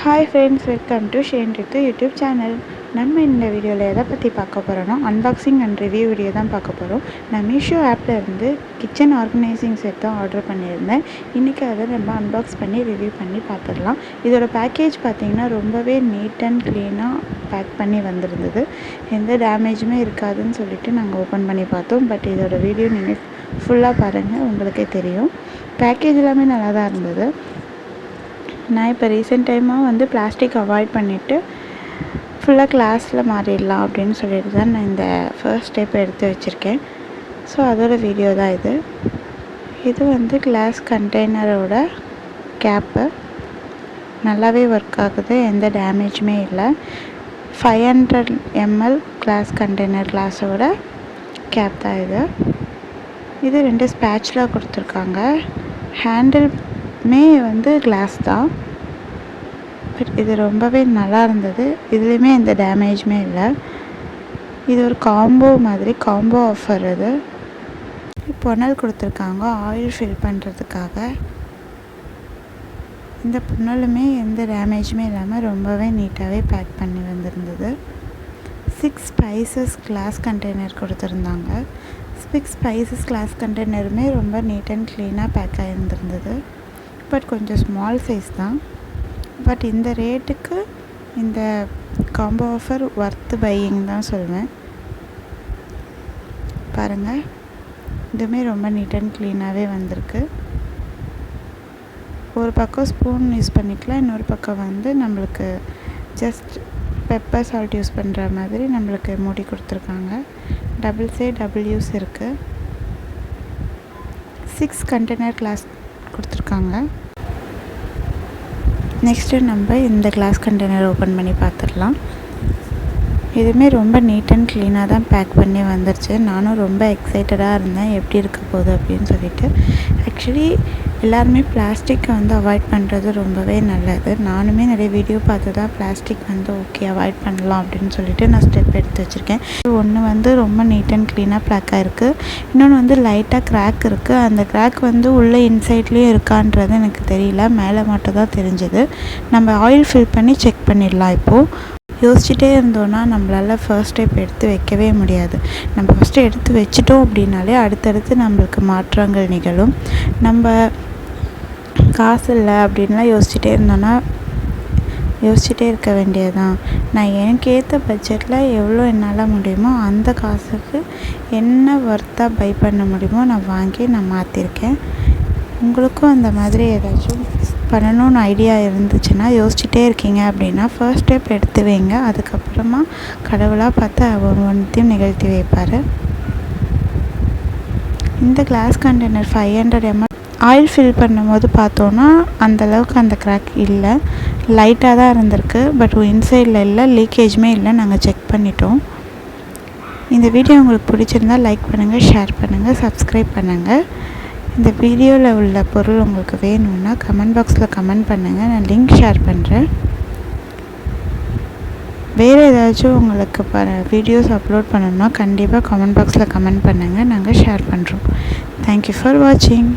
Hi friends, welcome to Shane Rithu YouTube channel. நம்ம இந்த வீடியோவில் எதை பற்றி பார்க்க போகிறோன்னா அன்பாக்சிங் அண்ட் ரிவ்யூ வீடியோ தான் பார்க்க போகிறோம். நான் மீஷோ ஆப்பில் இருந்து கிச்சன் ஆர்கனைசிங் செட் தான் ஆர்டர் பண்ணியிருந்தேன். இன்றைக்கி அதை நம்ம அன்பாக்ஸ் பண்ணி ரிவ்யூ பண்ணி பார்த்துடலாம். இதோட பேக்கேஜ் பார்த்திங்கன்னா ரொம்பவே நீட் அண்ட் க்ளீனாக பேக் பண்ணி வந்திருந்தது. எந்த டேமேஜுமே இருக்காதுன்னு சொல்லிட்டு நாங்கள் ஓப்பன் பண்ணி பார்த்தோம். பட் இதோட வீடியோ நீங்கள் ஃபுல்லாக பாருங்கள், உங்களுக்கே தெரியும். பேக்கேஜ் எல்லாமே நல்லா தான் இருந்தது. நான் இப்போ ரீசெண்ட் டைமாக பிளாஸ்டிக் அவாய்ட் பண்ணிவிட்டு ஃபுல்லாக கிளாஸில் மாறிடலாம் அப்படின்னு சொல்லிட்டு தான் நான் இந்த ஃபர்ஸ்ட் ஸ்டெப் எடுத்து வச்சுருக்கேன். ஸோ அதோட வீடியோ தான் இது கிளாஸ் கண்டெய்னரோட கேப்பு நல்லாவே ஒர்க் ஆகுது, எந்த டேமேஜுமே இல்லை. 500 ml கிளாஸ் கண்டெய்னர் கிளாஸோட கேப் தான் இது 2 ஸ்பேட்ச்லாம் கொடுத்துருக்காங்க. ஹேண்டில்மே கிளாஸ் தான். பட் இது ரொம்பவே நல்லா இருந்தது. இதுலேயுமே எந்த டேமேஜுமே இல்லை. இது ஒரு காம்போ மாதிரி, காம்போ ஆஃபர். இது புனல் கொடுத்துருக்காங்க ஆயில் ஃபில் பண்ணுறதுக்காக. இந்த புனலுமே எந்த டேமேஜுமே இல்லாமல் ரொம்பவே நீட்டாகவே பேக் பண்ணி வந்திருந்தது. 6 ஸ்பைசஸ் கிளாஸ் கண்டெய்னர் கொடுத்துருந்தாங்க. 6 ஸ்பைசஸ் கிளாஸ் கண்டெய்னருமே ரொம்ப நீட் அண்ட் க்ளீனாக பேக் ஆகியிருந்திருந்தது. பட் கொஞ்சம் ஸ்மால் சைஸ் தான். பட் இந்த ரேட்டுக்கு இந்த காம்போ ஆஃபர் ஒர்த்து பையிங் தான் சொல்லுவேன். பாருங்கள், இதுவுமே ரொம்ப நீட் அண்ட் க்ளீனாகவே வந்திருக்கு. ஒரு பக்கம் ஸ்பூன் யூஸ் பண்ணிக்கலாம், இன்னொரு பக்கம் நம்மளுக்கு ஜஸ்ட் பெப்பர் சால்ட் யூஸ் பண்ணுற மாதிரி நம்மளுக்கு மூடி கொடுத்துருக்காங்க. டபுள் சைட் டபுள் யூஸ் இருக்குது. 6 கண்டெய்னர் கிளாஸ் கொடுத்துருக்காங்க. நெக்ஸ்ட்டு நம்ம இந்த கிளாஸ் கண்டெய்னர் ஓப்பன் பண்ணி பார்த்துடலாம். இதுவுமே ரொம்ப நீட் அண்ட் க்ளீனாக தான் பேக் பண்ணி வந்துருச்சு. நானும் ரொம்ப எக்ஸைட்டடாக இருந்தேன் எப்படி இருக்க போகுது அப்படின்னு சொல்லிட்டு. ஆக்சுவலி எல்லாருமே பிளாஸ்டிக்கை அவாய்ட் பண்ணுறது ரொம்பவே நல்லது. நானுமே நிறைய வீடியோ பார்த்து தான் பிளாஸ்டிக் ஓகே அவாய்ட் பண்ணலாம் அப்படின்னு சொல்லிட்டு நான் ஸ்டெப் எடுத்து வச்சுருக்கேன். ஒன்று ரொம்ப நீட் அண்ட் க்ளீனாக பேக்காக இருக்குது. இன்னொன்று லைட்டாக கிராக் இருக்குது. அந்த கிராக் உள்ளே இன்சைட்லேயும் இருக்கான்றது எனக்கு தெரியல, மேலே மட்டும் தான் தெரிஞ்சது. நம்ம ஆயில் ஃபில் பண்ணி செக் பண்ணிடலாம். இப்போது யோசிச்சுட்டே இருந்தோன்னா நம்மளால் ஃபர்ஸ்ட் ஸ்டெப் எடுத்து வைக்கவே முடியாது. நம்ம ஃபஸ்ட்டு எடுத்து வச்சிட்டோம் அப்படின்னாலே அடுத்தடுத்து நம்மளுக்கு மாற்றங்கள் நிகழும். நம்ம காசு இல்லை அப்படின்லாம் யோசிச்சுட்டே இருக்க வேண்டியது தான். நான் எனக்கு ஏற்ற பட்ஜெட்டில் எவ்வளோ என்னால் முடியுமோ அந்த காசுக்கு என்ன ஒர்த்தாக பை பண்ண முடியுமோ நான் வாங்கி நான் மாற்றிருக்கேன். உங்களுக்கும் அந்த மாதிரி ஏதாச்சும் பண்ணணும்னு ஐடியா இருந்துச்சுன்னா, யோசிச்சுட்டே இருக்கீங்க அப்படின்னா ஃபர்ஸ்ட் ஸ்டெப் எடுத்து வைங்க. அதுக்கப்புறமா கடவுளாக பார்த்து ஒவ்வொன்றையும் நிகழ்த்தி வைப்பார். இந்த class container 500 ml oil fill பண்ணும்போது பார்த்தோன்னா அந்தளவுக்கு அந்த கிராக் இல்லை, லைட்டாக தான் இருந்திருக்கு. பட் இன்சைடில் இல்லை, லீக்கேஜுமே இல்லை, நாங்கள் செக் பண்ணிட்டோம். இந்த வீடியோ உங்களுக்கு பிடிச்சிருந்தால் லைக் பண்ணுங்கள், ஷேர் பண்ணுங்கள், சப்ஸ்கிரைப் பண்ணுங்கள். இந்த வீடியோவில் உள்ள பொருள் உங்களுக்கு வேணும்னா கமெண்ட் பாக்ஸில் கமெண்ட் பண்ணுங்கள், நான் லிங்க் ஷேர் பண்ணுறேன். வேறு ஏதாச்சும் உங்களுக்கு வீடியோஸ் அப்லோட் பண்ணணும்னா கண்டிப்பாக கமெண்ட் பாக்ஸில் கமெண்ட் பண்ணுங்கள், நாங்கள் ஷேர் பண்ணுறோம். தேங்க்யூ ஃபார் வாட்சிங்.